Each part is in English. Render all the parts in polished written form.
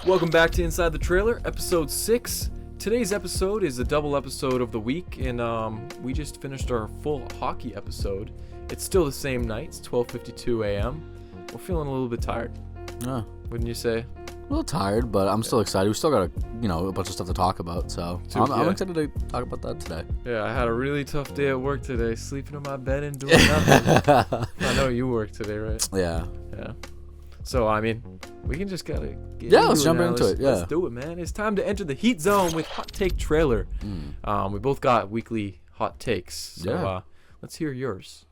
Welcome back to Inside the Trailer, episode 6. Today's episode is a double episode of the week, and we just finished our full hockey episode. It's still the same night, it's 12:52 a.m. We're feeling a little bit tired. Wouldn't you say? A little tired, but I'm still excited. We still got a bunch of stuff to talk about, so I'm excited to talk about that today. Yeah, I had a really tough day at work today, sleeping in my bed and doing nothing. I know you work today, right? Yeah. So, I mean, we can just gotta get let's jump into it. Let's do it, man. It's time to enter the heat zone with Hot Take Trailer. We both got weekly hot takes, so let's hear yours.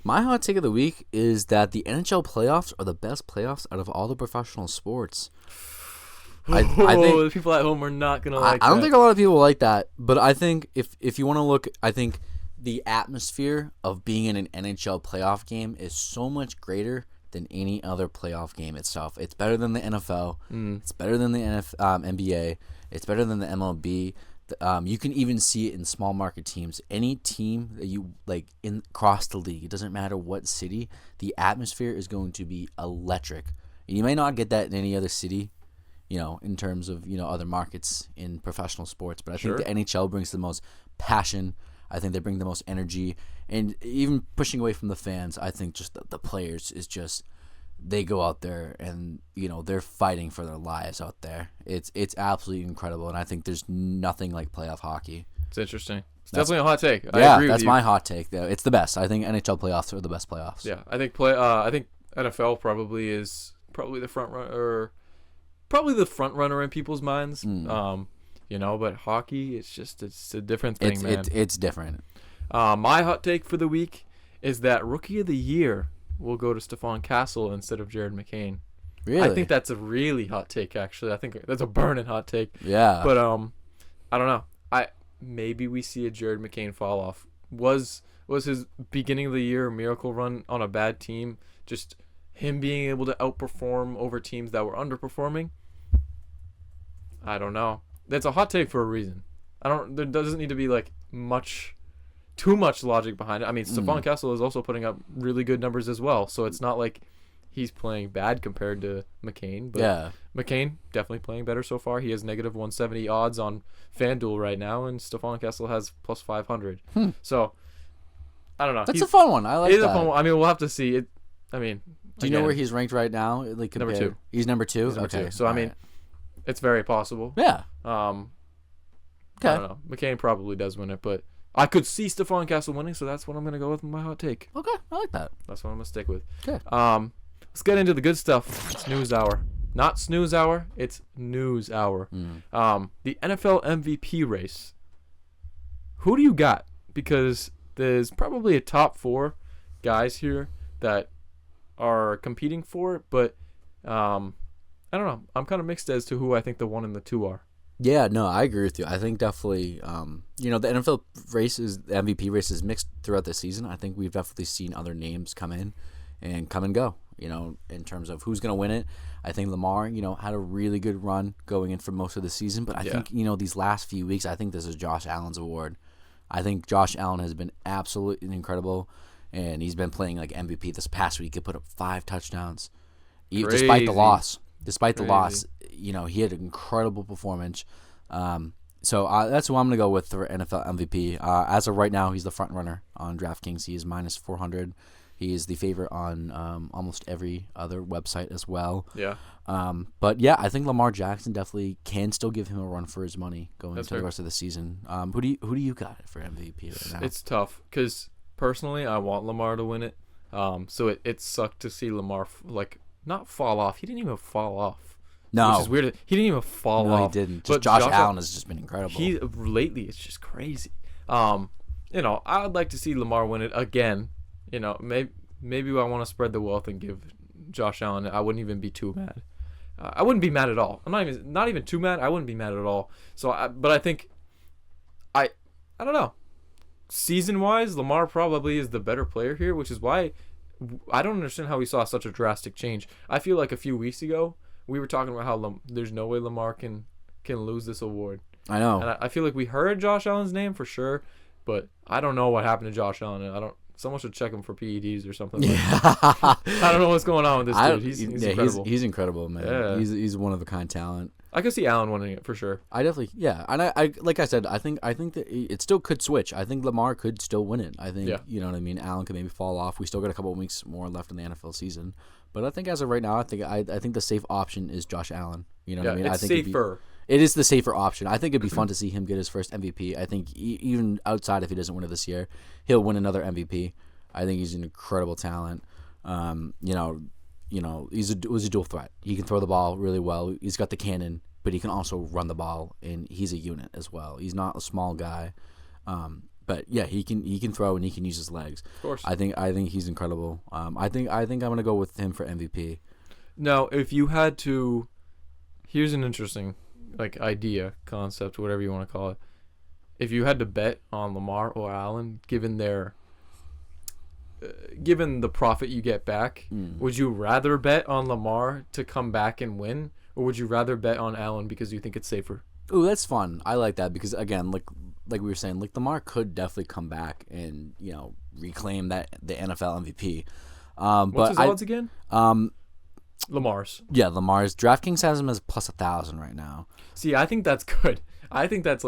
My hot take of the week is that the NHL playoffs are the best playoffs out of all the professional sports. I think the people at home are not going to like that. I don't think a lot of people like that, but I think if you want to look, I think the atmosphere of being in an NHL playoff game is so much greater than any other playoff game itself. It's better than the NFL. It's better than the NBA. It's better than the MLB. You can even see it in small market teams. Any team that you like across the league, it doesn't matter what city, the atmosphere is going to be electric. And you may not get that in any other city, in terms of, other markets in professional sports. But I think the NHL brings the most passion. I think they bring the most energy. And even pushing away from the fans, I think just the players is just, they go out there and, they're fighting for their lives out there. It's absolutely incredible. And I think there's nothing like playoff hockey. It's interesting. It's definitely a hot take. I agree that's with you. my hot take. Though. It's the best. I think NHL playoffs are the best playoffs. Yeah, I think NFL probably is the front runner in people's minds. But hockey, it's a different thing, man. It's different. My hot take for the week is that Rookie of the Year will go to Stephon Castle instead of Jared McCain. Really? I think that's a really hot take, actually. I think that's a burning hot take. Yeah. But I don't know. Maybe we see a Jared McCain fall off. Was his beginning of the year miracle run on a bad team just him being able to outperform over teams that were underperforming? I don't know. That's a hot take for a reason. There doesn't need to be too much logic behind it. I mean, Stephon Castle is also putting up really good numbers as well, so it's not like he's playing bad compared to McCain. But McCain definitely playing better so far. He has negative 170 odds on FanDuel right now, and Stephon Castle has plus 500. So I don't know. That's a fun one. I like that. It is a fun one. I mean, we'll have to see it. I mean, do you know where he's ranked right now? Number 2. He's number 2. He's number 2. So I mean, it's very possible. Yeah. I don't know. McCain probably does win it, but I could see Stephon Castle winning, so that's what I'm going to go with my hot take. Okay, I like that. That's what I'm going to stick with. Okay. Let's get into the good stuff. It's news hour. Not snooze hour, it's news hour. The NFL MVP race. Who do you got? Because there's probably a top 4 guys here that are competing for it, but I don't know. I'm kind of mixed as to who I think the 1 and the 2 are. Yeah, no, I agree with you. I think definitely, the NFL the MVP race is mixed throughout the season. I think we've definitely seen other names come in and come and go, in terms of who's going to win it. I think Lamar, had a really good run going in for most of the season. But I think, these last few weeks, I think this is Josh Allen's award. I think Josh Allen has been absolutely incredible, and he's been playing like MVP this past week. He put up 5 touchdowns. Despite the loss. He had an incredible performance. So that's who I'm going to go with for NFL MVP. As of right now, he's the front runner on DraftKings. He is minus 400. He is the favorite on almost every other website as well. Yeah. But yeah, I think Lamar Jackson definitely can still give him a run for his money going into the rest of the season. Who do you got for MVP right now? It's tough because personally, I want Lamar to win it. So it sucked to see Lamar not fall off. He didn't even fall off. No. Which is weird. He didn't even fall off. No, he didn't. Just Josh Allen has just been incredible. Lately, it's just crazy. I would like to see Lamar win it again. Maybe I want to spread the wealth and give Josh Allen. I wouldn't even be too mad. I wouldn't be mad at all. I'm not even too mad. I wouldn't be mad at all. But I think I don't know. Season-wise, Lamar probably is the better player here, which is why I don't understand how we saw such a drastic change. I feel like a few weeks ago, we were talking about how there's no way Lamar can lose this award. I know. And I feel like we heard Josh Allen's name for sure, but I don't know what happened to Josh Allen. someone should check him for PEDs or something. Yeah. I don't know what's going on with this dude. He's incredible. He's incredible, man. Yeah. He's one of a kind talent. I could see Allen winning it for sure. I definitely, yeah, and I like I said, I think that it still could switch. I think Lamar could still win it. I think, you know what I mean. Allen could maybe fall off. We still got a couple of weeks more left in the NFL season, but I think as of right now, I think the safe option is Josh Allen. You know what I mean? It's I think safer. It is the safer option. I think it'd be fun to see him get his first MVP. I think even outside if he doesn't win it this year, he'll win another MVP. I think he's an incredible talent. You know, he's a dual threat. He can throw the ball really well. He's got the cannon, but he can also run the ball, and he's a unit as well. He's not a small guy, but yeah, he can throw and he can use his legs. Of course. I think he's incredible. I think I'm gonna go with him for MVP. Now, if you had to, here's an interesting idea, concept, whatever you want to call it. If you had to bet on Lamar or Allen, given the profit you get back, would you rather bet on Lamar to come back and win? Or would you rather bet on Allen because you think it's safer? Ooh, that's fun. I like that because, again, like we were saying, Lamar could definitely come back and, reclaim the NFL MVP. What's his odds again? Lamar's. Yeah, Lamar's. DraftKings has him as plus 1,000 right now. See, I think that's good. I think that's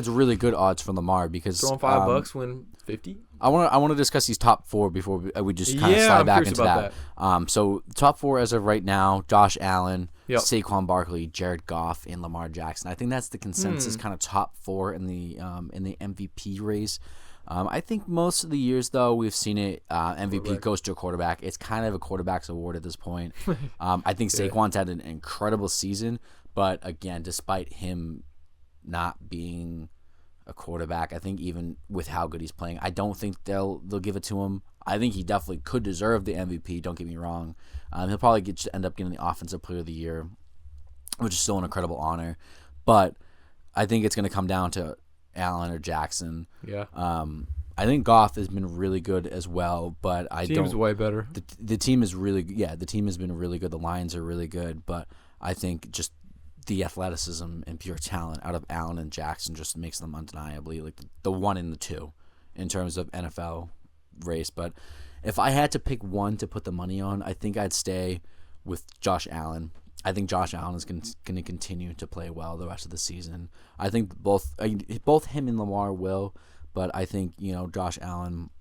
really good odds for Lamar because throwing $5 win 50. I want to discuss these top four before we just kind of slide back into that. So top four as of right now: Josh Allen, Saquon Barkley, Jared Goff, and Lamar Jackson. I think that's the consensus kind of top four in the MVP race. I think most of the years though we've seen it MVP goes to a quarterback. It's kind of a quarterback's award at this point. I think Saquon's had an incredible season, but again, despite him not being a quarterback, I think even with how good he's playing, I don't think they'll give it to him. I think he definitely could deserve the MVP. Don't get me wrong. He'll probably end up getting the Offensive Player of the Year, which is still an incredible honor. But I think it's going to come down to Allen or Jackson. Yeah. I think Goff has been really good as well, but Team's way better. The team is really the team has been really good. The Lions are really good, but I think just the athleticism and pure talent out of Allen and Jackson just makes them undeniably the one and the two in terms of NFL race. But if I had to pick one to put the money on, I think I'd stay with Josh Allen. I think Josh Allen is going to continue to play well the rest of the season. I think both him and Lamar will, but I think Josh Allen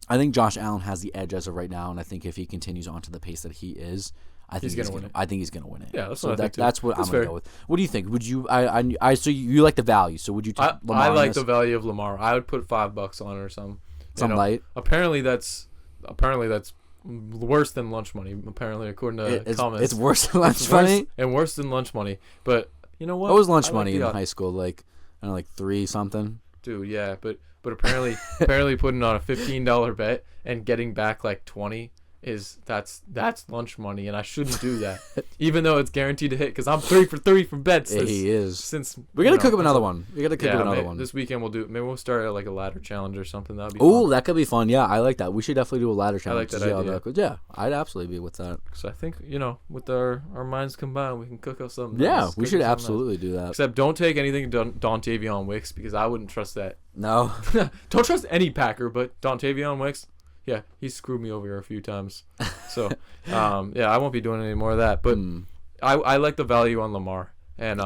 has the edge as of right now, and I think if he continues on to the pace that he is, I think he's going to win it. Yeah, that's what I think too. That's what that's I'm going to go with. What do you think? Would you? So you like the value? So would you take Lamar? I like the value of Lamar. I would put $5 on it or something. Light. Apparently that's worse than lunch money. Apparently, according to comments, it's worse than lunch money and worse than lunch money. But you know what? What was lunch money in high school? Like 3 something. Dude, yeah, but apparently putting on a $15 bet and getting back 20 that's lunch money, and I shouldn't do that, even though it's guaranteed to hit because I'm 3 for 3 from bets. He is. Since we gotta cook up another one. One this weekend. Maybe we'll start at a ladder challenge or something. That'd be. Oh, that could be fun. Yeah, I like that. We should definitely do a ladder challenge. I like that idea. Yeah, I'd absolutely be with that. So I think with our minds combined, we can cook up something. Yeah, nice. We should absolutely do that. Except don't take anything Dontavion Wicks because I wouldn't trust that. No, don't trust any Packer, but Dontavion Wicks. Yeah, he screwed me over a few times. So, I won't be doing any more of that. But I like the value on Lamar, and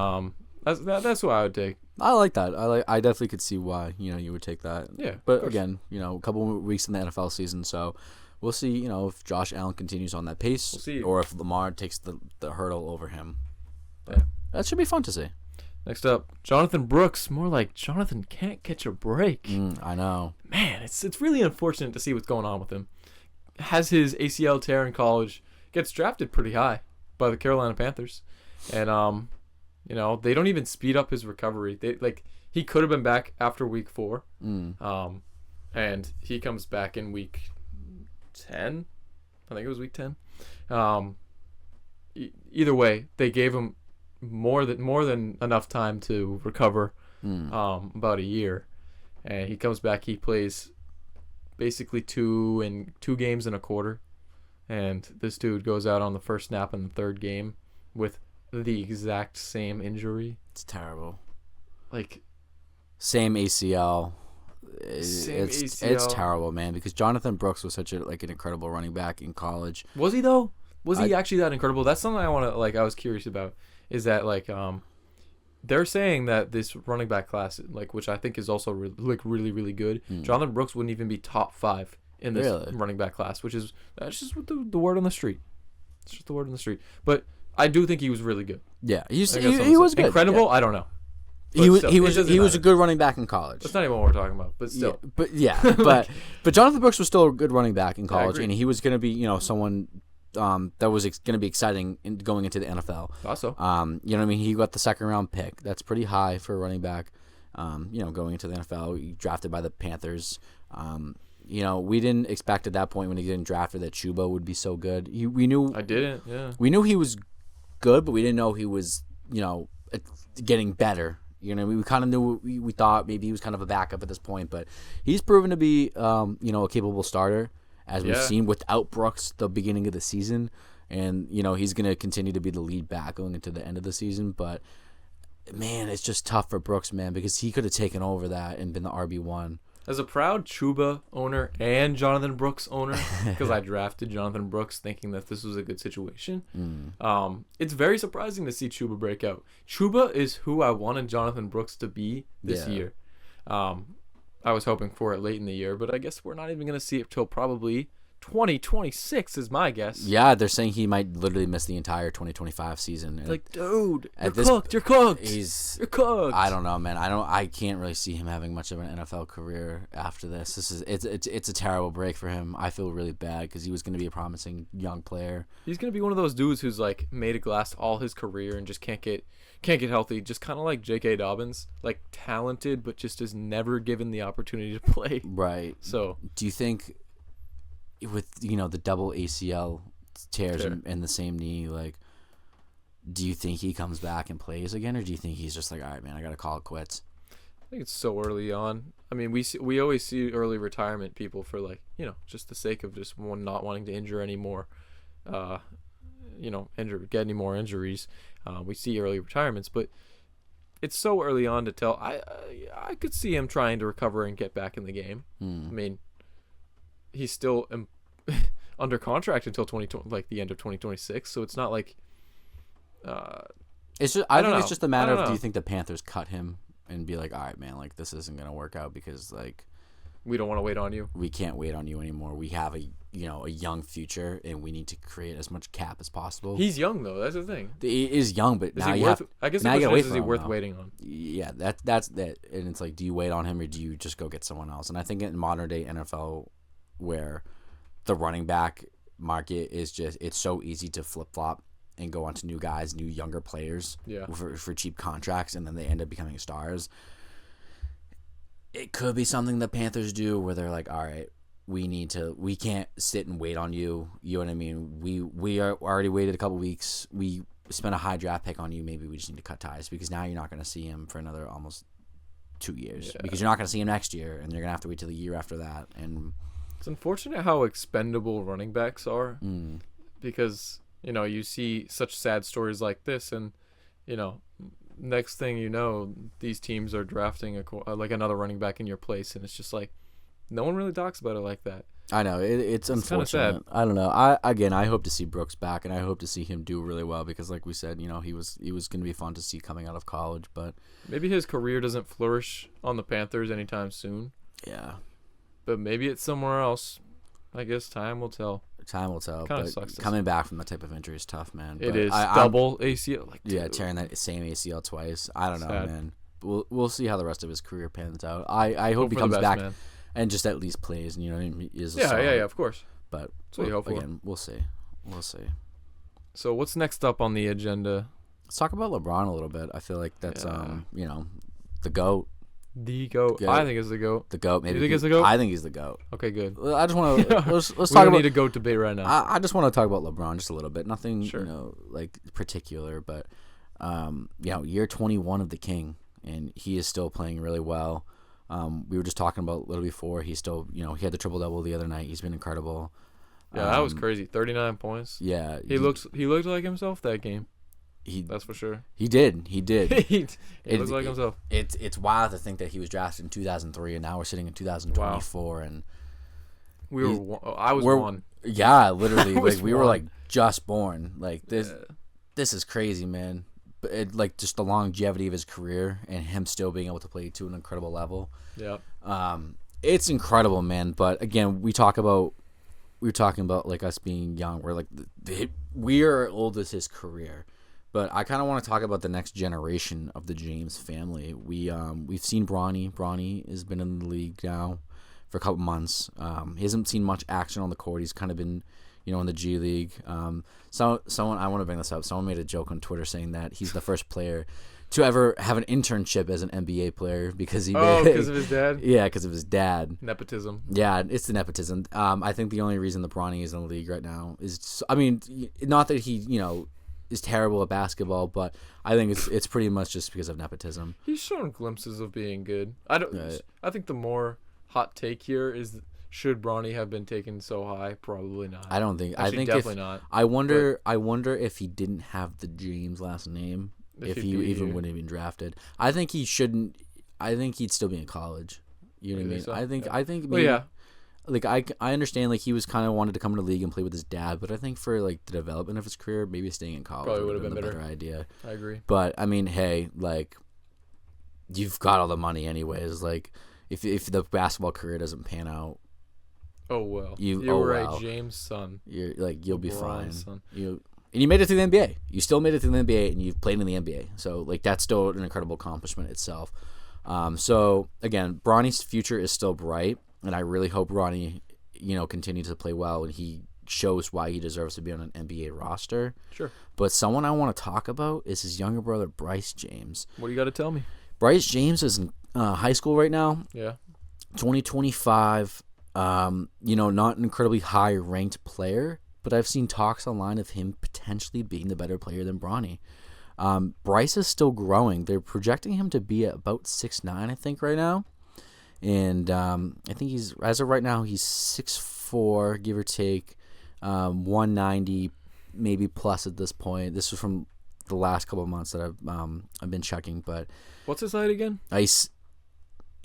that's what I would take. I like that. I definitely could see why you would take that. Yeah, but again, a couple more weeks in the NFL season, so we'll see. If Josh Allen continues on that pace, we'll see. Or if Lamar takes the hurdle over him. Yeah, that should be fun to see. Next up, Jonathan Brooks. More like Jonathan can't catch a break. I know. Man, it's really unfortunate to see what's going on with him. Has his ACL tear in college, gets drafted pretty high by the Carolina Panthers, and they don't even speed up his recovery. He could have been back after week 4, and he comes back in week 10. I think it was week 10. Either way, they gave him more than enough time to recover, about a year, and he comes back. He plays basically 2 games in a quarter, and this dude goes out on the first snap in the third game with the exact same injury. It's terrible. Like same ACL, Same It's ACL. terrible, man, because Jonathan Brooks was such an incredible running back in college. Was he though? Was he actually that incredible? That's something I want to I was curious about. Is that they're saying that this running back class, which I think is also really really good. Jonathan Brooks wouldn't even be top 5 in this running back class, which is that's just what the word on the street. It's just the word on the street. But I do think he was really good. Yeah, he was good. Incredible. Yeah. I don't know. He was a good running back in college. That's not even what we're talking about, but still. But Jonathan Brooks was still a good running back in college, and he was going to be someone that was going to be exciting going into the NFL. Also, you know what I mean? He got the 2nd round pick. That's pretty high for a running back. Going into the NFL, he drafted by the Panthers. We didn't expect at that point when he didn't drafted that Chuba would be so good. We knew I didn't. Yeah, we knew he was good, but we didn't know he was getting better. We kind of knew. We thought maybe he was kind of a backup at this point, but he's proven to be a capable starter, as we've seen without Brooks the beginning of the season, and he's going to continue to be the lead back going into the end of the season. But man, it's just tough for Brooks, man, because he could have taken over that and been the RB1. As a proud Chuba owner and Jonathan Brooks owner, because I drafted Jonathan Brooks thinking that this was a good situation, it's very surprising to see Chuba break out. Chuba is who I wanted Jonathan Brooks to be this year. I was hoping for it late in the year, but I guess we're not even going to see it till probably 2026 is my guess. Yeah, they're saying he might literally miss the entire 2025 season. Dude, you're cooked. You're cooked. I don't know, man. I can't really see him having much of an NFL career after this. It's a terrible break for him. I feel really bad because he was going to be a promising young player. He's going to be one of those dudes who's made it last all his career and just can't get healthy. Just kind of like J.K. Dobbins, talented but just is never given the opportunity to play. Right. So, do you think with the double ACL tears in the same knee, do you think he comes back and plays again, or do you think he's just all right, man, I gotta call it quits? I think it's so early on. I mean, we always see early retirement people for just the sake of just one not wanting to injure anymore, get any more injuries. We see early retirements, but it's so early on to tell. I could see him trying to recover and get back in the game. I mean, he's still under contract until the end of 2026, so it's not like it's just I think it's just a matter of, do you think the Panthers cut him and be all right, man, this isn't gonna work out because we don't want to wait on you. We can't wait on you anymore. We have a young future, and we need to create as much cap as possible. He's young though. That's the thing. He is young, but I guess the question is he worth waiting on? Yeah, that's that. And it's do you wait on him or do you just go get someone else? And I think in modern day NFL, where the running back market is it's so easy to flip flop and go on to new guys, new younger players, for cheap contracts, and then they end up becoming stars. It could be something the Panthers do where they're all right, we can't sit and wait on you. You know what I mean? We are already waited a couple weeks. We spent a high draft pick on you. Maybe we just need to cut ties because now you're not going to see him for another almost 2 years because you're not going to see him next year, and you're going to have to wait till the year after that. And it's unfortunate how expendable running backs are because you see such sad stories like this, and next thing you know, these teams are drafting another running back in your place, and it's just no one really talks about it like that. I know it's unfortunate. I don't know. I hope to see Brooks back, and I hope to see him do really well because, like we said, he was going to be fun to see coming out of college. But maybe his career doesn't flourish on the Panthers anytime soon. Yeah, but maybe it's somewhere else. I guess time will tell. Time will tell. Kind of but sucks. Coming back from that type of injury is tough, man. It is double ACL. Tearing that same ACL twice. I don't know, man. We'll see how the rest of his career pans out. I hope he comes back and just at least plays. And yeah, of course. But again, we'll see. So what's next up on the agenda? Let's talk about LeBron a little bit. I feel like that's the GOAT. The GOAT. I think it's the GOAT. The GOAT. Maybe you think it's the GOAT? I think he's the GOAT. Okay, good. I just want to let's talk. We don't about, need a GOAT debate right now. I just want to talk about LeBron just a little bit. Nothing, particular, but year 21 of the King, and he is still playing really well. We were just talking about a little before. He's still, he had the triple double the other night. He's been incredible. Yeah, that was crazy. 39 points. Yeah, he looked like himself that game. That's for sure. He did. He looks like himself. It's wild to think that he was drafted in 2003, and now we're sitting in 2024, and I was one. Yeah, literally, like we were like just born. Like this, this is crazy, man. But like just the longevity of his career and him still being able to play to an incredible level. Yeah. It's incredible, man. But again, we were talking about like us being young. We're like we are old as his career. But I kind of want to talk about the next generation of the James family. We've seen Bronny. Bronny has been in the league now for a couple months. He hasn't seen much action on the court. He's kind of been, in the G League. Someone I want to bring this up. Someone made a joke on Twitter saying that he's the first player to ever have an internship as an NBA player because because of his dad. Yeah, because of his dad. Nepotism. Yeah, it's the nepotism. I think the only reason that Bronny is in the league right now is, not that he is terrible at basketball, but I think it's pretty much just because of nepotism. He's shown glimpses of being good. I think the more hot take here is, should Bronny have been taken so high? Probably not. I don't think. Actually, I think definitely not. I wonder if he didn't have the James last name, if he even wouldn't have been drafted. I think he shouldn't. I think he'd still be in college. You know what I mean? So? I think. Maybe, yeah. Like I understand like he was kind of wanted to come to the league and play with his dad, but I think for like the development of his career, maybe staying in college probably would have been the better idea. I agree. But I mean, hey, like you've got all the money anyways. Like if the basketball career doesn't pan out, oh well, you're right, James' son. You'll be fine. Son. And you made it to the NBA. You still made it to the NBA, and you've played in the NBA. So like that's still an incredible accomplishment itself. So again, Bronny's future is still bright. And I really hope Bronny, continues to play well and he shows why he deserves to be on an NBA roster. Sure. But someone I want to talk about is his younger brother, Bryce James. What do you got to tell me? Bryce James is in high school right now. Yeah. 2025. Not an incredibly high ranked player, but I've seen talks online of him potentially being the better player than Bronny. Bryce is still growing. They're projecting him to be at about 6'9", I think, right now. And I think as of right now, he's 6'4", give or take, 190, maybe plus at this point. This was from the last couple of months that I've been checking. But what's his height again? He's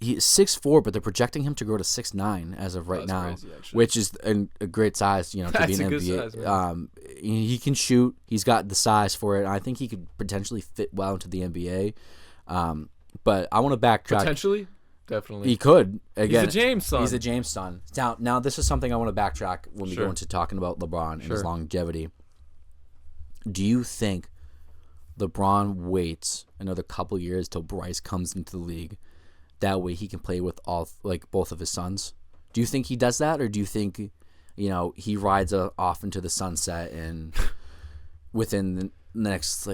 6'4", but they're projecting him to grow to 6'9" as of right now, crazy, which is a great size, to be an NBA. Size, he can shoot. He's got the size for it. I think he could potentially fit well into the NBA. But I want to backtrack. Potentially. Definitely. He could. Again, he's the James son. He's the James son. Now this is something I want to backtrack when we go into talking about LeBron and his longevity. Do you think LeBron waits another couple years till Bryce comes into the league? That way he can play with both of his sons? Do you think he does that, or do you think, he rides off into the sunset and within the next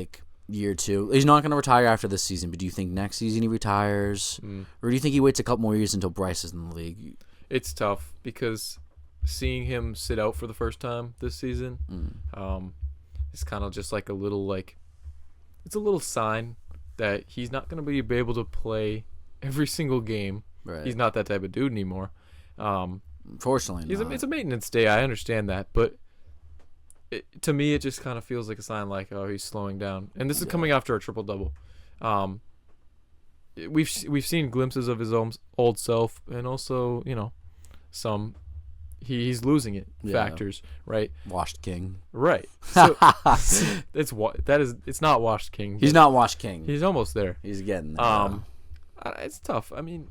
year or two? He's not going to retire after this season, but do you think next season he retires? Or do you think he waits a couple more years until Bryce is in the league? It's tough because seeing him sit out for the first time this season is kind of just like a little it's a little sign that he's not going to be able to play every single game. Right. He's not that type of dude anymore. Fortunately not. It's a maintenance day. I understand that, but to me, it just kind of feels like a sign he's slowing down. And this is coming after a triple-double. We've seen glimpses of his old self, and also, some he's losing it factors, right? Washed king. Right. So it's not washed king. He's not washed king. He's almost there. He's getting there. It's tough. I mean,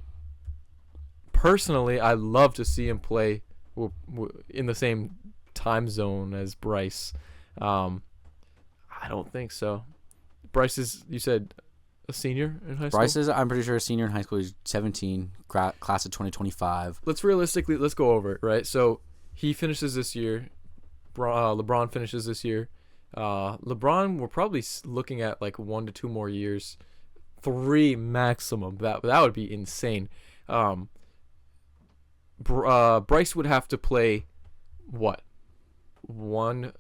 personally, I love to see him play in the same time zone as Bryce. I don't think so. Bryce is, you said, a senior in high school? Bryce is, I'm pretty sure, a senior in high school. He's 17, class of 2025. Let's go over it, right? So he finishes this year. LeBron finishes this year. LeBron, we're probably looking at 1 to 2 more years. 3 maximum. That would be insane. Bryce would have to play what? 1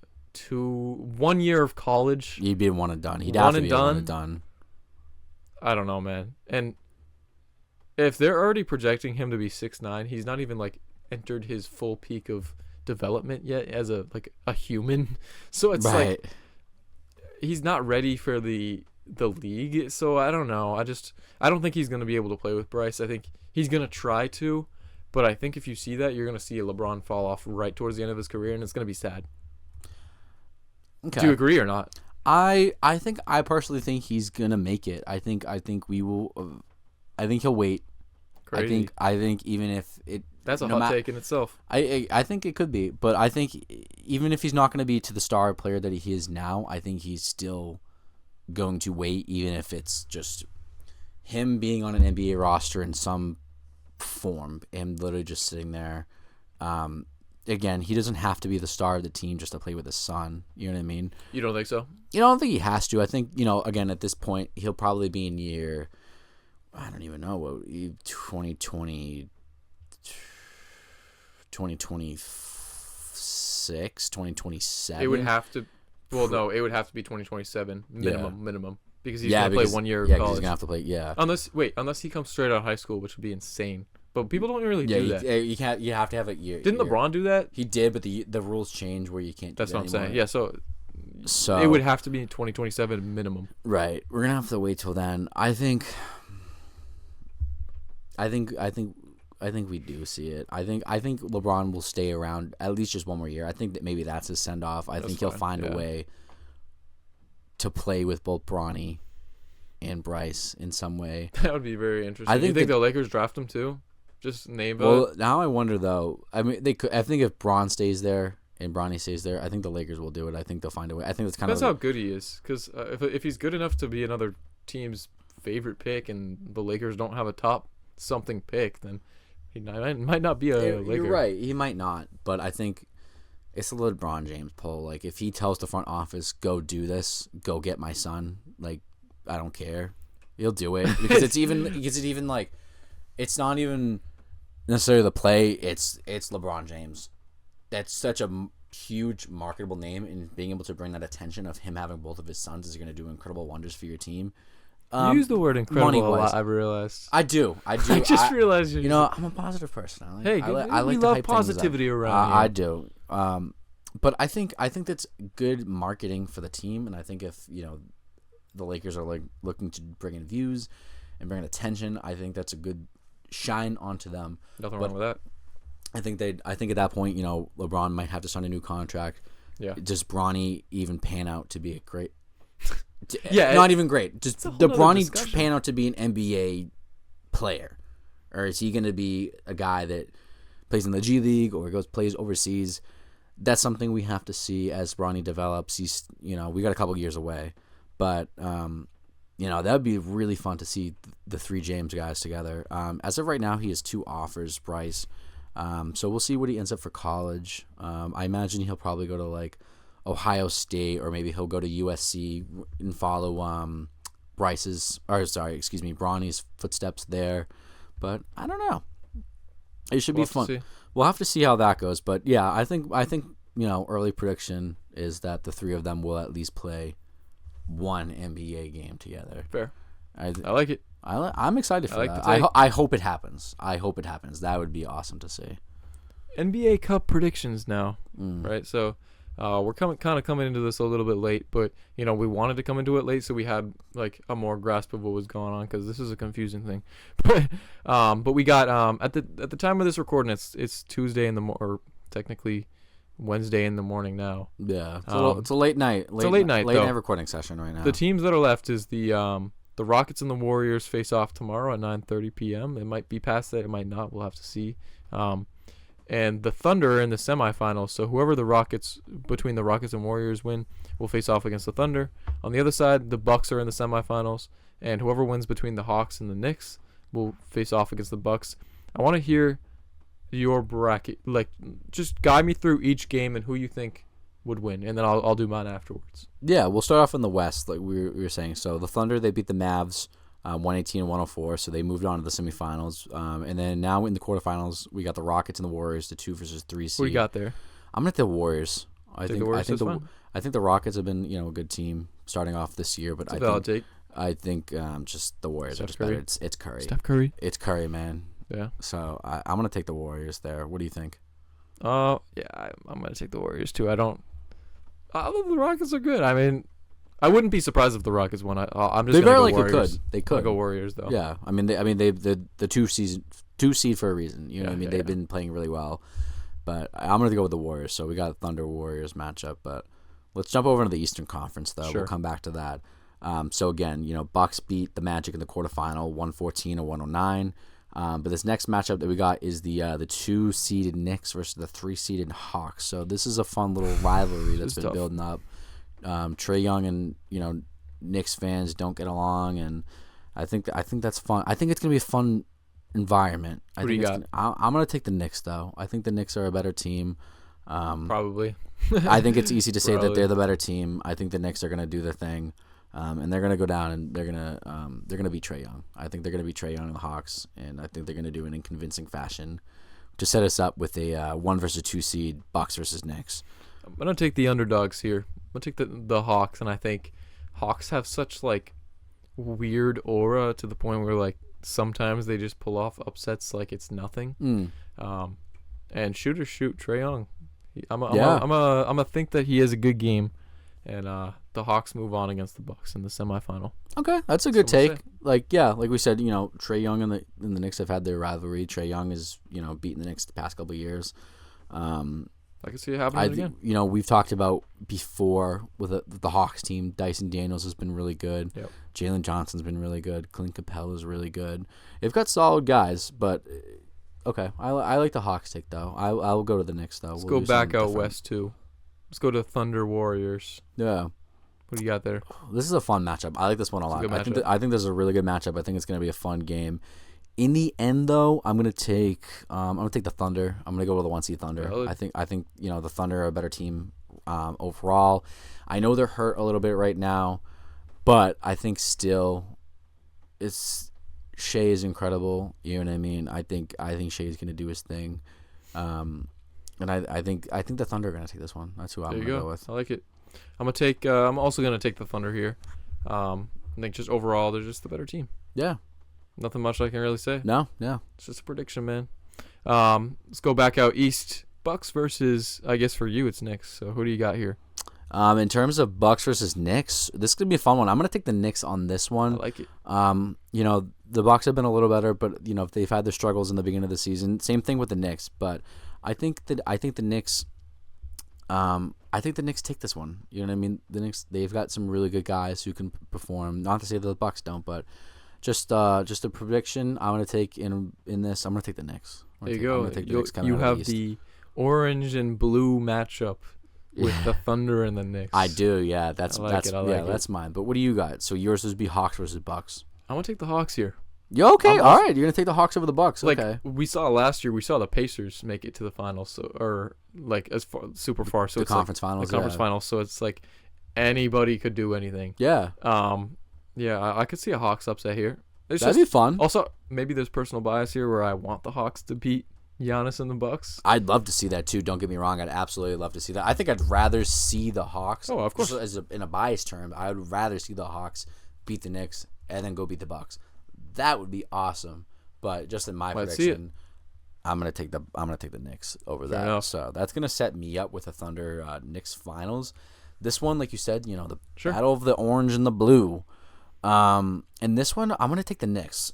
year of college. He'd be one and done. He'd have to be one and done. I don't know, man. And if they're already projecting him to be 6'9", he's not even entered his full peak of development yet as a human. So it's he's not ready for the league. So I don't know. I don't think he's gonna be able to play with Bryce. I think he's gonna try to, but I think if you see that, you're gonna see LeBron fall off right towards the end of his career, and it's gonna be sad. Okay. Do you agree or not? I personally think he's gonna make it. I think we will. I think he'll wait. Crazy. I think even if it. That's a hot take in itself. I think it could be, but I think even if he's not going to be to the star player that he is now, I think he's still going to wait, even if it's just him being on an NBA roster in some form and literally just sitting there. Again, he doesn't have to be the star of the team just to play with his son. You know what I mean? You don't think so? I don't think he has to. I think, again, at this point, he'll probably be in year, I don't even know, 2020. 2026, 2027. It would have to. Well, no, it would have to be 2027 minimum because he's gonna play 1 year of college. college. He's gonna have to play. Yeah. Unless he comes straight out of high school, which would be insane. But people don't really do that. You can't. You have to have a year. Didn't LeBron do that? He did, but the rules change where you can't. That's do what that I'm anymore. saying. Yeah. So it would have to be 2027 minimum. Right. We're gonna have to wait till then. I think we do see it. I think LeBron will stay around at least just one more year. I think that maybe that's his send off. I think he'll find a way to play with both Bronny and Bryce in some way. That would be very interesting. You think the Lakers draft him too? Just name. Well, now I wonder though. I mean, they could. I think if Bron stays there and Bronny stays there, I think the Lakers will do it. I think they'll find a way. I think that's how good he is. Because if he's good enough to be another team's favorite pick, and the Lakers don't have a top something pick, then he might not be a Laker. You're right. He might not, but I think it's the LeBron James pull. Like, if he tells the front office, "Go do this. Go get my son," like, I don't care. He'll do it because it's not even necessarily the play. It's LeBron James. That's such a huge marketable name, and being able to bring that attention of him having both of his sons is going to do incredible wonders for your team. You use the word incredible a lot, I've realized. I do. I just realized I'm a positive person. I like we love positivity around here. I do. But I think that's good marketing for the team, and I think if the Lakers are like looking to bring in views and bring in attention, I think that's a good shine onto them. Nothing wrong with that. I think at that point, LeBron might have to sign a new contract. Yeah. Does Bronny even pan out to be a great? Yeah, not even great. Just the Bronny discussion. pan out to be an NBA player, or is he going to be a guy that plays in the G League or plays overseas? That's something we have to see as Bronny develops. He's we got a couple years away, but that would be really fun to see the three James guys together. As of right now, he has 2 offers, Bryce. So we'll see what he ends up for college. I imagine he'll probably go to like Ohio State, or maybe he'll go to USC and follow Bronny's footsteps there. But I don't know. It should be fun. We'll have to see how that goes. But yeah, I think early prediction is that the 3 of them will at least play one NBA game together. Fair. I like it. I'm excited for that. I hope it happens. That would be awesome to see. NBA Cup predictions now, right? So we're coming into this a little bit late, but we wanted to come into it late so we had like a more grasp of what was going on, because this is a confusing thing. But we got at the time of this recording, it's Tuesday or technically Wednesday in the morning now. Yeah, it's a late night. Late night recording session right now. The teams that are left is the Rockets and the Warriors face off tomorrow at 9:30 p.m. It might be past that, it might not. We'll have to see. And the Thunder in the semifinals. So whoever between the Rockets and Warriors win will face off against the Thunder. On the other side, the Bucks are in the semifinals, and whoever wins between the Hawks and the Knicks will face off against the Bucks. I want to hear your bracket. Like, just guide me through each game and who you think would win, and then I'll do mine afterwards. Yeah, we'll start off in the West, like we were saying. So the Thunder, they beat the Mavs 118-104, so they moved on to the semifinals. And then now in the quarterfinals, we got the Rockets and the Warriors, the 2 versus 3 seed. What do you got there? I'm gonna take the Warriors. I think the Rockets have been a good team starting off this year, but I think just the Warriors are just better. It's Curry. Steph Curry. It's Curry, man. Yeah. So I'm gonna take the Warriors there. What do you think? Yeah, I'm gonna take the Warriors too. The Rockets are good. I mean, I wouldn't be surprised if the Rockets won. I'm just They gonna very go likely Warriors. could. They I'm could. gonna go Warriors though. Yeah, I mean, they the two seed for a reason. You know what I mean? They've been playing really well, but I'm gonna go with the Warriors. So we got Thunder Warriors matchup, but let's jump over to the Eastern Conference though. Sure. We'll come back to that. So again, Bucks beat the Magic in the quarterfinal, 114 or 109. But this next matchup that we got is the 2-seeded Knicks versus the 3-seeded Hawks. So this is a fun little rivalry that's been building up. Trae Young and Knicks fans don't get along, and I think that's fun. I think it's gonna be a fun environment. What do you got? I'm gonna take the Knicks though. I think the Knicks are a better team. Probably. I think it's easy to say that they're the better team. I think the Knicks are gonna do their thing, and they're gonna go down and they're gonna beat Trae Young. I think they're gonna beat Trae Young and the Hawks, and I think they're gonna do it in convincing fashion to set us up with a 1 versus 2 seed Bucks versus Knicks. I'm gonna take the underdogs here. I'm gonna take the Hawks, and I think Hawks have such like weird aura to the point where like sometimes they just pull off upsets like it's nothing. And shoot Trae Young. I'm a think that he has a good game, and the Hawks move on against the Bucks in the semifinal. Okay, that's a good take. Like we said, Trae Young and the Knicks have had their rivalry. Trae Young is beaten the Knicks the past couple of years. I can see it happening again. We've talked about before with the Hawks team. Dyson Daniels has been really good. Yep. Jalen Johnson's been really good. Clint Capella is really good. They've got solid guys, but okay, I like the Hawks take though. I'll go to the Knicks though. Let's go back out west too. Let's go to Thunder Warriors. Yeah. What do you got there? This is a fun matchup. I like this one a lot. I think this is a really good matchup. I think it's going to be a fun game. In the end, though, I'm gonna take the Thunder. I'm gonna go with the 1-seed Thunder. Really? I think the Thunder are a better team overall. I know they're hurt a little bit right now, but I think still, Shea is incredible. You know what I mean? I think Shea is gonna do his thing, and I think the Thunder are gonna take this one. That's who I'm gonna go with. I like it. I'm also gonna take the Thunder here. I think just overall they're just the better team. Yeah. Nothing much I can really say. No, yeah. It's just a prediction, man. Let's go back out east. Bucks versus, I guess for you, it's Knicks. So who do you got here? In terms of Bucks versus Knicks, this is going to be a fun one. I'm going to take the Knicks on this one. I like it. The Bucks have been a little better, but, they've had their struggles in the beginning of the season. Same thing with the Knicks, but I think the Knicks take this one. You know what I mean? The Knicks, they've got some really good guys who can perform. Not to say that the Bucks don't, but just a prediction. I'm gonna take in this. I'm gonna take the Knicks. There you go. You have the orange and blue matchup with the Thunder and the Knicks. I do. Yeah, that's mine. But what do you got? So yours would be Hawks versus Bucks. I'm gonna take the Hawks here. Yeah. Okay. All right. You're gonna take the Hawks over the Bucks. Okay. Like we saw last year, we saw the Pacers make it to the finals. So super far. So the it's conference finals. The conference finals. So it's like anybody could do anything. Yeah. Yeah, I could see a Hawks upset here. That'd be fun. Also, maybe there's personal bias here where I want the Hawks to beat Giannis and the Bucks. I'd love to see that too. Don't get me wrong. I'd absolutely love to see that. I think I'd rather see the Hawks. Oh, of course. In a bias term, I would rather see the Hawks beat the Knicks and then go beat the Bucks. That would be awesome. But just in my prediction, I'm gonna take the Knicks over that. Enough. So that's gonna set me up with a Thunder Knicks finals. This one, like you said, the battle of the orange and the blue. And this one, I'm gonna take the Knicks.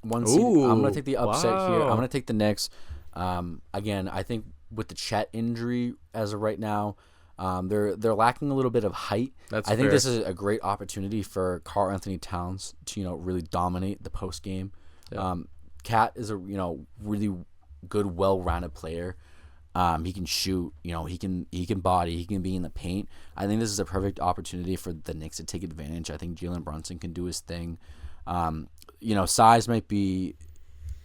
I'm gonna take the upset here. I'm gonna take the Knicks. Again, I think with the Chet injury as of right now, they're lacking a little bit of height. I think this is a great opportunity for Karl Anthony Towns to really dominate the post game. Yeah. Cat is a really good, well-rounded player. He can shoot, he can body, he can be in the paint. I think this is a perfect opportunity for the Knicks to take advantage. I think Jalen Brunson can do his thing. Size might be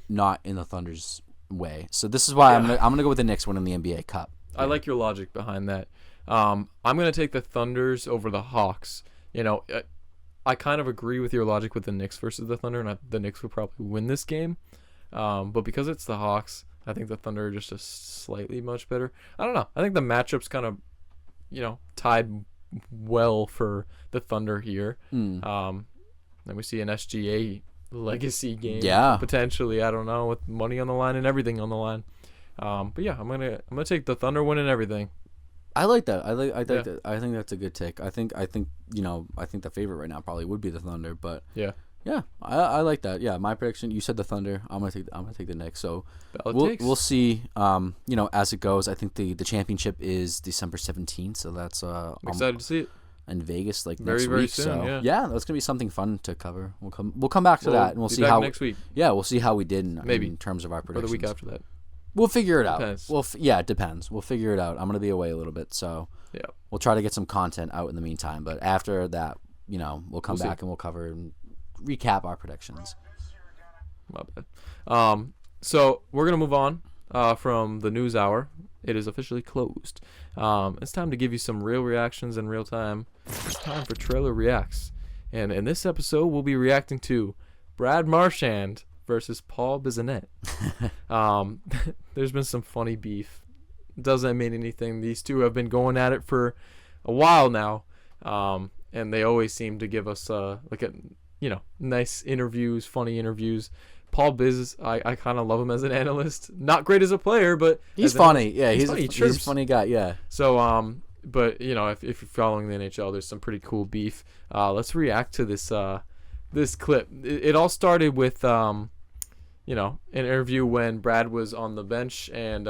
not in the Thunder's way. So this is why I'm gonna go with the Knicks winning the NBA Cup. I like your logic behind that. I'm gonna take the Thunders over the Hawks. I kind of agree with your logic with the Knicks versus the Thunder, and the Knicks would probably win this game. But because it's the Hawks, I think the Thunder are just a slightly much better. I don't know. I think the matchup's kind of, tied well for the Thunder here. Then we see an SGA legacy game. Yeah. Potentially, I don't know, with money on the line and everything on the line. But yeah, I'm gonna take the Thunder winning everything. I like that. I think Yeah. that. I think that's a good take. I think the favorite right now probably would be the Thunder, but Yeah. yeah, I like that. Yeah, my prediction. You said the Thunder. I'm gonna take the Knicks. So Valid takes. we'll see. As it goes. I think the championship is December 17th. So that's I'm excited to see it. in Vegas Very, next very week. soon, So yeah. that's gonna be something fun to cover. We'll come back to that and we'll be see back how next week we'll see how we did Maybe. in terms of our or predictions. the week after that. We'll figure it Depends. out. It depends. We'll figure it out. I'm gonna be away a little bit, so Yeah. we'll try to get some content out in the meantime. But after that, we'll come We'll back and we'll cover and recap our predictions. My bad. So we're gonna move on from the news hour. It is officially closed. It's time to give you some real reactions in real time. It's time for Trailer Reacts. And in this episode, we'll be reacting to Brad Marchand versus Paul Bissonnette. There's been some funny beef. Doesn't mean anything. These two have been going at it for a while now. And they always seem to give us nice interviews, funny interviews. Paul Biz, I kind of love him as an analyst. Not great as a player, but he's funny. Yeah, he's funny. he's a funny guy. Yeah. So but if you're following the NHL, there's some pretty cool beef. Let's react to this clip. It all started with an interview when Brad was on the bench and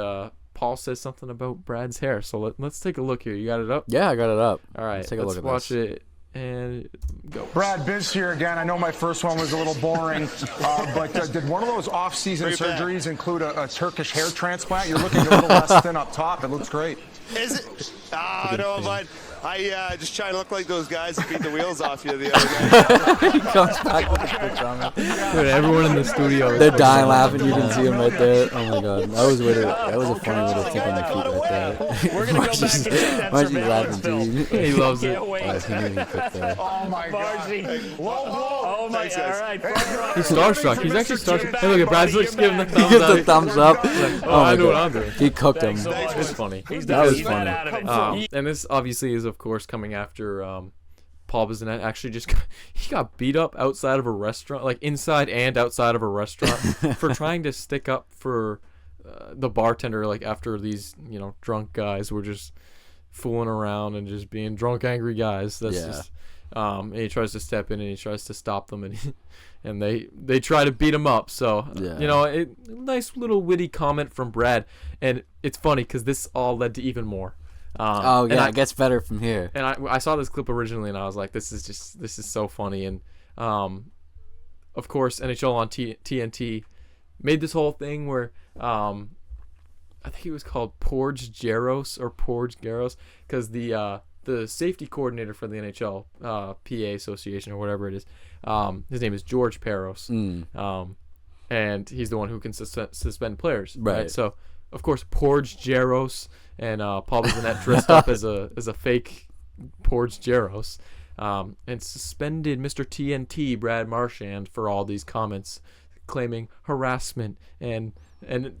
Paul says something about Brad's hair. So let's take a look here. You got it up? Yeah, I got it up. All right, let's take a look at watch this. it. And go. Brad Biz here again. I know my first one was a little boring, but did one of those off-season surgeries include a Turkish hair transplant? You're looking a little less thin up top. It looks great. Is it? No, but I just try to look like those guys that beat the wheels off you the other day. He comes back with the big comment. Dude, everyone in the studio. They're dying laughing. You can see him right there. Oh my god, that was a funny little kick on the feet right there. We're gonna go back and check that Margie's surveillance laughing film. too. He loves it. Can't wait. He knew he cooked there. Oh my God. Margie. Whoa. Oh my, Thanks, guys. all right. front row. He's starstruck. He's actually starstruck. Hey, look at Brad's Buddy, just you're giving the back. thumbs He gives up. the thumbs up. Oh, I my know what God. I'm doing. He cooked him. Thanks so much. It's funny. He's That done. was He's funny. not out of it. And this obviously is, of course, coming after Paul Bissonnette actually he got beat up outside of a restaurant, like inside and outside of a restaurant, for trying to stick up for the bartender, like after these drunk guys were just fooling around and just being drunk, angry guys. That's just. And he tries to step in and he tries to stop them, and they try to beat him up. So nice little witty comment from Brad, and it's funny because this all led to even more. It gets better from here. And I saw this clip originally and I was like, this is so funny. And of course NHL on TNT made this whole thing where I think it was called Porge Jaros because the safety coordinator for the NHL PA Association or whatever it is, his name is George Peros, and he's the one who can suspend players, right? So of course Porge Jaros and Paul Bissonnette dressed up as a fake Porge Jaros, and suspended Mr. TNT Brad Marchand for all these comments claiming harassment and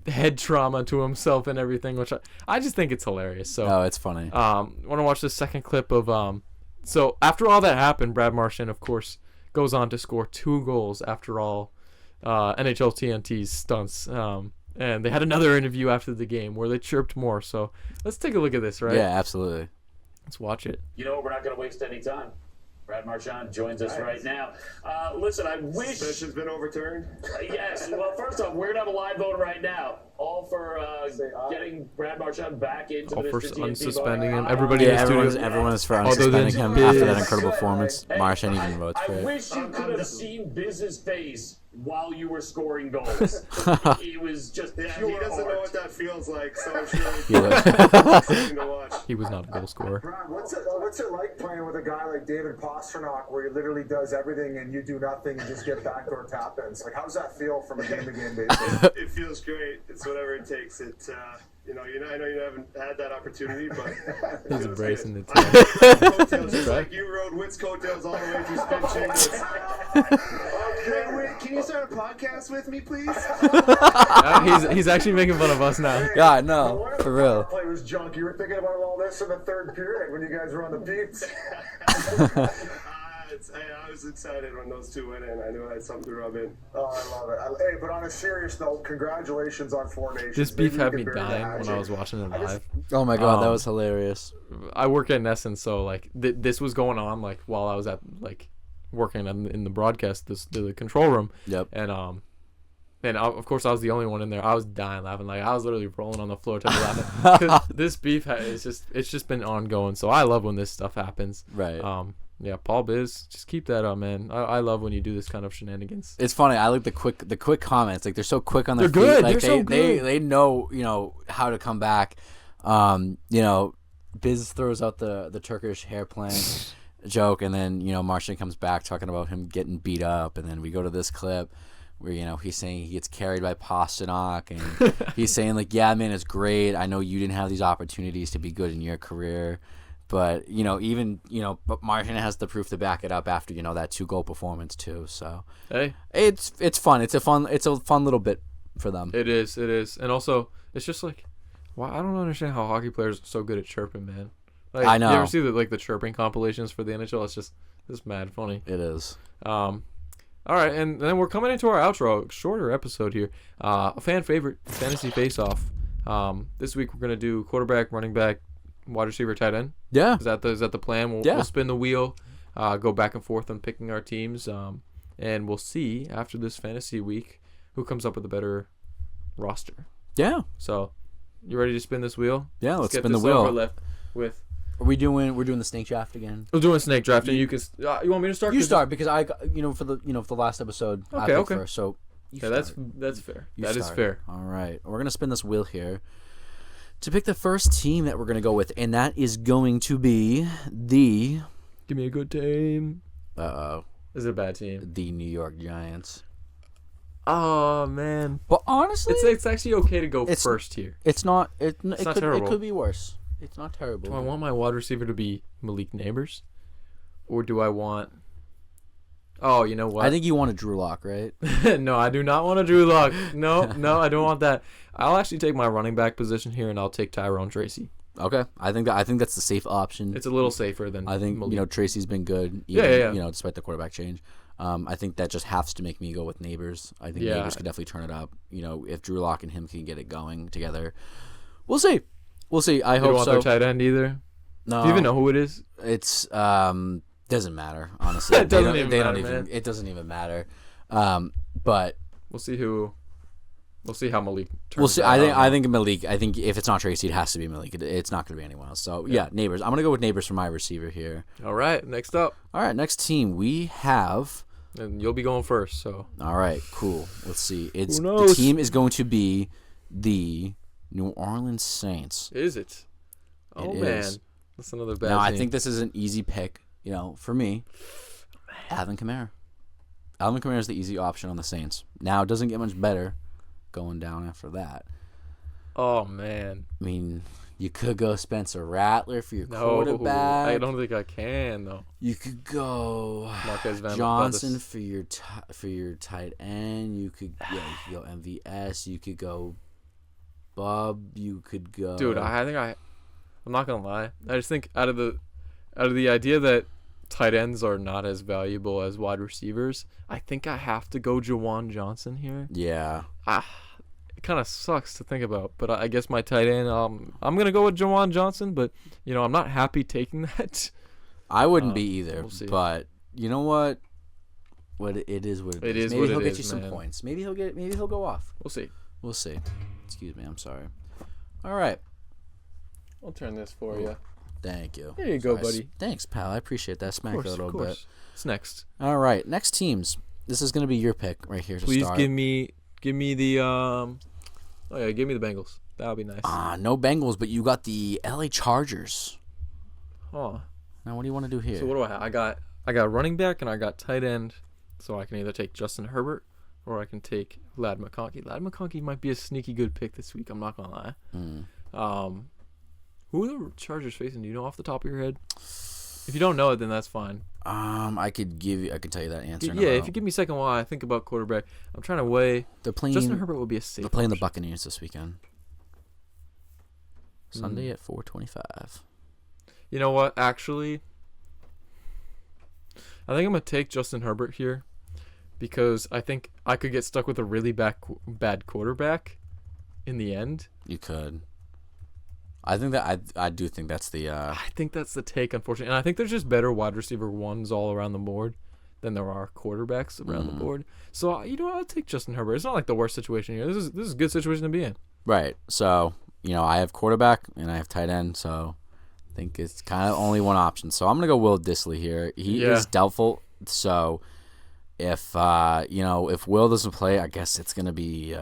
head trauma to himself and everything, which I just think it's hilarious. So it's funny. want to watch the second clip of so after all that happened, Brad Marchand of course goes on to score 2 goals after all NHL TNT's stunts. And they had another interview after the game where they chirped more. So let's take a look at this, right? Yeah, absolutely. Let's watch it. We're not going to waste any time. Brad Marchand joins us right now. Listen, I wish... Suspension's been overturned? Yes. Well, first off, we're going to have a live vote right now. All for getting Brad Marchand back into All the for Mr. TNT unsuspending him. bar. Everybody in the everyone studio. is for Although unsuspending then him Biz- after that incredible performance. Hey, Marchand even votes for I it. wish you could have seen Biz's face while you were scoring goals. It was just Yeah, pure he doesn't know art. what that feels like, so I'm sure He looked- it's something to watch. He was not a goal scorer. Brad, what's it like playing with a guy like David Pastrnak where he literally does everything and you do nothing and just get backdoor tap-ins? Like, how does that feel from a game-to-game basis? It feels great. It's whatever it takes. I know you haven't had that opportunity, but He's embracing the team. coattails, just like you rode Witt's coattails all the way through spin changes. Okay, wait, can you start a podcast with me, please? He's actually making fun of us now. Yeah, no, for real. Play was junk. You were thinking about all this in the third period when you guys were on the beats. I was excited when those two went in. I knew I had something to rub in. Oh, I love it. Hey, but on a serious note, congratulations on 4 Nations. This beef Maybe had we me could bury the dying when I hatchet. was watching it live. Oh my god, that Um, was hilarious. I work at Nesson, so like this was going on like while I was at like working in the broadcast, the control room. Yep. And of course I was the only one in there. I was dying laughing. Like I was literally rolling on the floor to laughing. 'Cause this beef it's just been ongoing. So I love when this stuff happens. Right. Yeah, Paul Biz, just keep that up, man. I love when you do this kind of shenanigans. It's funny. I like the quick comments. Like they're so quick on their They're feet. good. Like They're so good. They know how to come back. Biz throws out the Turkish hair plant joke, and then Martian comes back talking about him getting beat up, and then we go to this clip where he's saying he gets carried by Pasternak, and he's saying like, yeah, man, it's great. I know you didn't have these opportunities to be good in your career. But but Martian has the proof to back it up after that 2-goal performance too. So Hey, it's fun. It's a fun little bit for them. it is, and also it's just like, why I don't understand how hockey players are so good at chirping, man. Like, I know. You ever see the chirping compilations for the NHL? It's mad funny. It is. All right, and then we're coming into our outro, shorter episode here. A fan favorite, fantasy face-off. This week we're gonna do quarterback, running back, wide receiver, tight end. Yeah. Is that the plan? We'll spin the wheel, go back and forth on picking our teams, and we'll see after this fantasy week who comes up with a better roster. Yeah. So, you ready to spin this wheel? Yeah. Let's get spin the this over wheel. left with. We're doing the snake draft again. We're doing snake draft, and you can. You want me to start? You start because I for the last episode. I picked Okay. First, so Yeah, that's fair. That is start. fair. All right, we're gonna spin this wheel here to pick the first team that we're gonna go with, and that is going to be the. Give me a good team. Is it a bad team? The New York Giants. Oh man. But honestly, It's actually okay to go first here. It's not. It not could terrible. It could be worse. It's not terrible. Do I want my wide receiver to be Malik Neighbors, or do I want? Oh, you know what? I think you want a Drew Lock, right? No, I do not want a Drew Lock. No, I don't want that. I'll actually take my running back position here, and I'll take Tyrone Tracy. Okay, I think that's the safe option. It's a little safer than I think Malik. Tracy's been good. Yeah. Despite the quarterback change. I think that just has to make me go with Neighbors. I think Neighbors could definitely turn it up. If Drew Lock and him can get it going together, we'll see. I You hope don't want so. their tight end either. No, Do you even know who it is? It's doesn't matter honestly. It doesn't even matter, man. It doesn't even matter. But We'll see who. We'll see how Malik turns we'll see. out. I think Malik. I think if it's not Tracy, it has to be Malik. It's not going to be anyone else. So yeah, Neighbors. I'm going to go with Neighbors for my receiver here. All right, next up, All right, next team we have. and you'll be going first. So All right, cool. Let's see. The knows? team is going to be the New Orleans Saints. is it? Oh It man, is. that's another bad. Now I team. think this is an easy pick. For me, Alvin Kamara. Alvin Kamara is the easy option on the Saints. Now it doesn't get much better going down after that. Oh man, I mean, you could go Spencer Rattler for your no, quarterback. I don't think I can though. You could go Marquez Van Johnson Valdez. for your tight end. You could go MVS. You could go Bub. You could go. Dude, I'm not gonna lie. I just think out of the idea that tight ends are not as valuable as wide receivers, I think I have to go Jawan Johnson here. Yeah. It kind of sucks to think about, but I guess my tight end, I'm gonna go with Jawan Johnson, but I'm not happy taking that. I wouldn't be either. we'll see. But you know what? It is what it is. It is Maybe what he'll it get is, you some man. points. Maybe he'll go off. We'll see. We'll see. Excuse me. I'm sorry. All right. I'll turn this for you. Thank you. There you go, Sorry. buddy. Thanks, pal. I appreciate that. Smack that a little bit. It's next. All right. Next teams. This is going to be your pick right here to Please start. give me the Oh yeah, give me the Bengals. That'll be nice. No Bengals, but you got the LA Chargers. Oh. Now, what do you want to do here? So what do I have? I got running back and I got tight end. So I can either take Justin Herbert or I can take Ladd McConkey. Ladd McConkey might be a sneaky good pick this week. I'm not gonna lie. Who are the Chargers facing? Do you know off the top of your head? If you don't know it, then that's fine. I could tell you that answer. in Yeah, about- if you give me a second while I think about quarterback, I'm trying to weigh. they're playing. Justin Herbert would be a safe. They're playing the option. Buccaneers this weekend. Sunday at 4:25. You know what? Actually, I think I'm gonna take Justin Herbert here because I think I could get stuck with a really bad quarterback in the end. You could. I think that I do think that's the. I think that's the take, unfortunately, and I think there's just better wide receiver ones all around the board than there are quarterbacks around the board. So I'll take Justin Herbert. It's not like the worst situation here. This is a good situation to be in. Right. So I have quarterback and I have tight end. So I think it's kind of only one option. So I'm gonna go Will Dissly here. He is doubtful. So if if Will doesn't play, I guess it's gonna be.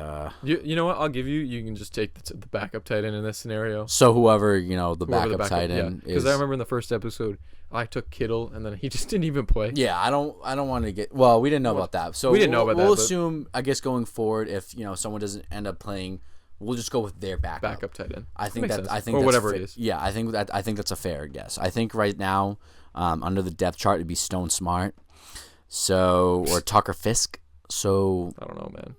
You know what? I'll give you. You can just take the backup tight end in this scenario. So whoever the backup tight end is. Because I remember in the first episode, I took Kittle and then he just didn't even play. Yeah, I don't want to get. Well, we didn't know about that. So we didn't know about that. We'll assume, I guess, going forward, if someone doesn't end up playing, we'll just go with their backup tight end. I think that I think or that's whatever it is. Yeah, I think that's a fair guess. I think right now, under the depth chart, it'd be Stone Smart, or Tucker Fisk. So I don't know, man.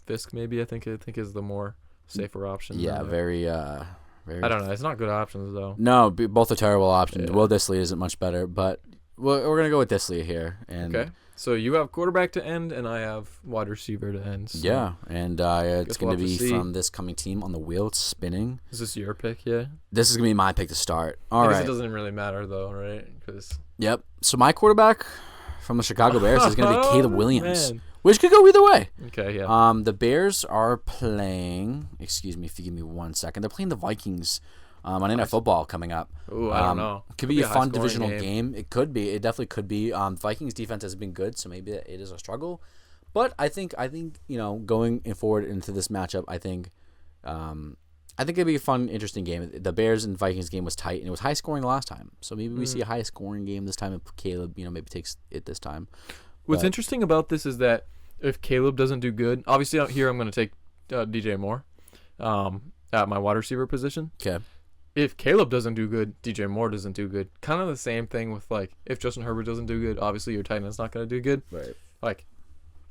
Fisk maybe I think is the more safer option. Yeah, very. I don't know. It's not good options though. No, both are terrible options. Yeah. Will Dissly isn't much better, but we're gonna go with Dissly here. And okay. So you have quarterback to end, and I have wide receiver to end. So yeah, and it's going to be see. from this coming team on the wheel. It's spinning. Is this your pick? Yeah. This is going to be my pick to start. All right. It doesn't really matter though, right? Because yep. So my quarterback from the Chicago Bears is going to be Caleb Williams, man. which could go either way. Okay. Yeah. The Bears are playing. Excuse me, if you give me 1 second. They're playing the Vikings. On Night Football coming up. Ooh, I don't know. Could be a fun high-scoring divisional game. It could be. It definitely could be. Vikings defense has been good, so maybe it is a struggle. But I think going forward into this matchup, I think it'd be a fun, interesting game. The Bears and Vikings game was tight, and it was high scoring the last time. So maybe we see a high scoring game this time if Caleb, maybe takes it this time. What's interesting about this is that if Caleb doesn't do good, obviously out here I'm going to take DJ Moore at my wide receiver position. Okay. If Caleb doesn't do good, DJ Moore doesn't do good. Kind of the same thing with if Justin Herbert doesn't do good, obviously your tight end's not going to do good. Right.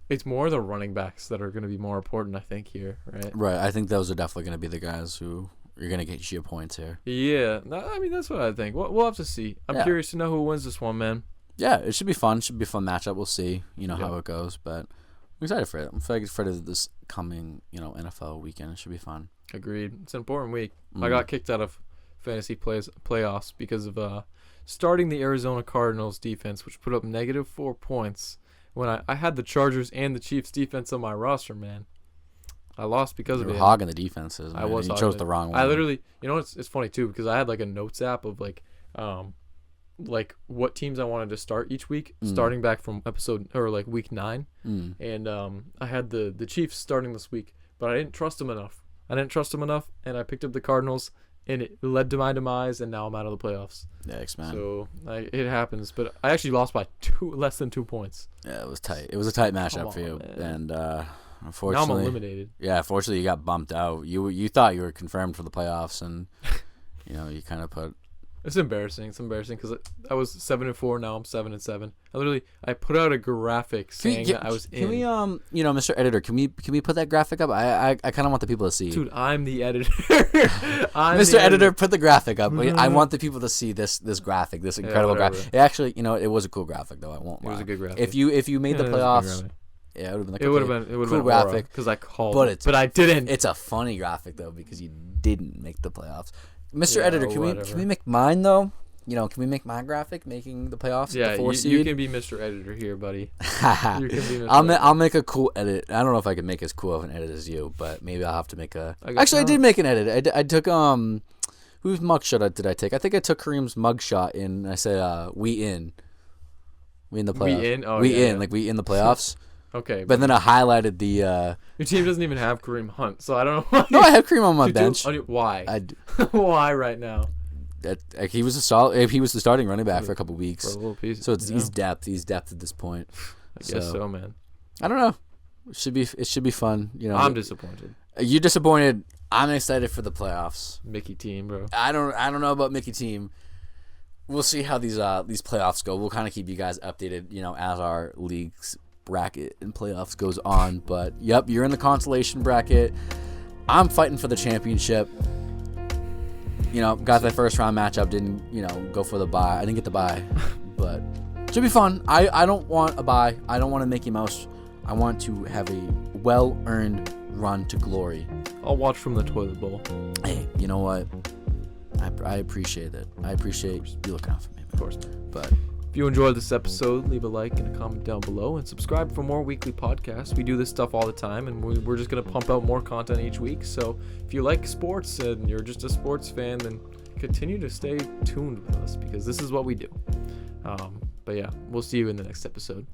It's more the running backs that are going to be more important, I think, here, right? Right. I think those are definitely going to be the guys who are going to get you points here. Yeah. I mean, that's what I think. We'll have to see. I'm curious to know who wins this one, man. Yeah, it should be fun. Should be a fun matchup. We'll see, how it goes. But I'm excited for it. I'm excited for this coming, NFL weekend. It should be fun. Agreed. It's an important week. I got kicked out of fantasy playoffs because of starting the Arizona Cardinals defense, which put up -4 points when I had the Chargers and the Chiefs defense on my roster, man. I lost because you of were it. hogging the defenses. Man. I was. You chose the wrong one. I literally, it's funny too because I had a notes app of what teams I wanted to start each week, starting back from week 9, and I had the Chiefs starting this week, but I didn't trust them enough. And I picked up the Cardinals, and it led to my demise, and now I'm out of the playoffs. Thanks, man. So it happens, but I actually lost by less than 2 points. Yeah, it was tight. It was a tight matchup for you, man. And unfortunately, now I'm eliminated. Yeah, unfortunately, you got bumped out. You thought you were confirmed for the playoffs, and you kind of put. It's embarrassing. It's embarrassing because I was 7-4. Now I'm 7-7. I put out a graphic saying that I was in. Can we Mr. Editor, can we put that graphic up? I kind of want the people to see. Dude, I'm the editor. Mr. Editor, put the graphic up. I want the people to see this graphic, this incredible graphic. It actually, it was a cool graphic though. I won't lie. It was a good graphic. If you made the playoffs, yeah, it would have been a cool graphic because I called, but I didn't. It's a funny graphic though because you didn't make the playoffs. Mr. Editor, can we make mine though? Can we make my graphic making the playoffs? Yeah, the 4 seed? You can be Mr. Editor here, buddy. You can be Mr. I'll make a cool edit. I don't know if I can make as cool of an edit as you, but maybe I'll have to make a. Actually, I did make an edit. I took whose mugshot did I take? I think I took Kareem's mugshot and I said we in the playoffs. We in? Oh, we yeah, in, yeah. like we in the playoffs. Okay. But then I highlighted the. Your team doesn't even have Kareem Hunt, so I don't know why. No, I have Kareem on my bench. Why? Why right now? He was the starting running back for a couple weeks. For a little piece, so he's depth. He's depth at this point. I guess so, man. I don't know. It should be fun. I'm disappointed. You're disappointed. I'm excited for the playoffs. Mickey team, bro. I don't know about Mickey team. We'll see how these playoffs go. We'll kind of keep you guys updated, as our league's bracket and playoffs goes on. But yep, you're in the consolation bracket. I'm fighting for the championship. Got the first round matchup. Didn't go for the bye. I didn't get the bye, but Should be fun. I don't want a bye. I don't want a Mickey Mouse. I want to have a well-earned run to glory. I'll watch from the toilet bowl. Hey, you know what? I appreciate it. I appreciate you looking out for me. Of course. But If you enjoyed this episode, leave a like and a comment down below, and subscribe for more weekly podcasts. We do this stuff all the time, and we're just going to pump out more content each week. So if you like sports and you're just a sports fan, then continue to stay tuned with us, because this is what we do. But yeah, we'll see you in the next episode.